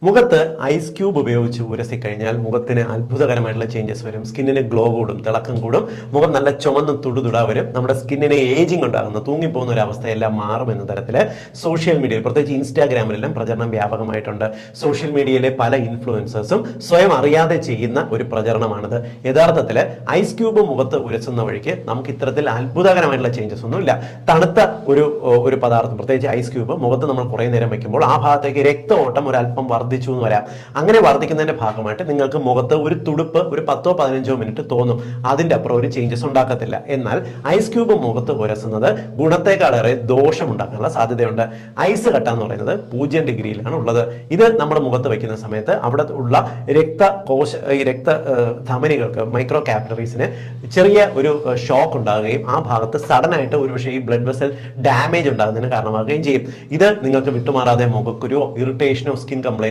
മുഖത്ത് ice cube ഉപയോഗിച്ച് ഉരസി കഴിഞ്ഞാൽ മുഖത്തിന് അത്ഭുതകരമായിട്ടുള്ള ചേഞ്ചസ് വരും. സ്കിന്നിന് ഗ്ലോ കൂടും, തിളക്കം കൂടും, മുഖം നല്ല ചുമന്ന് തുടുതുടാ വരും. നമ്മുടെ സ്കിന്നിന് ഏജിങ് ഉണ്ടാകുന്ന തൂങ്ങിപ്പോകുന്ന ഒരു അവസ്ഥയെല്ലാം മാറും എന്ന തരത്തിൽ സോഷ്യൽ മീഡിയയിൽ, പ്രത്യേകിച്ച് ഇൻസ്റ്റാഗ്രാമിലെല്ലാം പ്രചരണം വ്യാപകമായിട്ടുണ്ട്. സോഷ്യൽ മീഡിയയിലെ പല ഇൻഫ്ലുവൻസേഴ്സും സ്വയം അറിയാതെ ചെയ്യുന്ന ഒരു പ്രചരണമാണിത്. യഥാർത്ഥത്തിൽ ഐസ് ക്യൂബ് മുഖത്ത് ഉരസുന്ന വഴിക്ക് നമുക്ക് ഇത്തരത്തിൽ അത്ഭുതകരമായിട്ടുള്ള ചേഞ്ചസ് ഒന്നുമില്ല. തണുത്ത ഒരു പദാർത്ഥം, പ്രത്യേകിച്ച് ഐസ് ക്യൂബ് മുഖത്ത് നമ്മൾ കുറേ നേരം വെക്കുമ്പോൾ ആ ഭാഗത്തേക്ക് രക്തഓട്ടം ഒരല്പം വർദ്ധിച്ചു എന്ന് വരാം. അങ്ങനെ വർദ്ധിക്കുന്നതിന്റെ ഭാഗമായിട്ട് നിങ്ങൾക്ക് മുഖത്ത് ഒരു തുടുപ്പ് ഒരു 10-15 മിനിറ്റ് തോന്നും. അതിന്റെ അപ്പുറം ഒരു ചേഞ്ചസ് ഉണ്ടാക്കത്തില്ല. എന്നാൽ ഐസ് ക്യൂബ് മുഖത്ത് ഉരസുന്നത് ഗുണത്തെക്കാളേറെ ദോഷം ഉണ്ടാക്കാനുള്ള സാധ്യതയുണ്ട്. ഐസ് കട്ട എന്ന് പറയുന്നത് 0 ഡിഗ്രിയിലാണ് ഉള്ളത്. ഇത് നമ്മുടെ മുഖത്ത് വെക്കുന്ന സമയത്ത് അവിടെ ഉള്ള രക്തധമനികൾക്ക്, മൈക്രോ കാപ്പിലറീസിന് ചെറിയ ഒരു ഷോക്ക് ഉണ്ടാകുകയും ആ ഭാഗത്ത് സഡൻ ആയിട്ട് ഒരുപക്ഷെ ഈ ബ്ലഡ് വെസൽ ഡാമേജ് ഉണ്ടാകുന്നതിന് കാരണമാകുകയും ചെയ്യും. ഇത് നിങ്ങൾക്ക് വിട്ടുമാറാതെ മുഖക്കുരുവോ ഇറിറ്റേഷനോ സ്കിൻ കംപ്ലൈന്റ്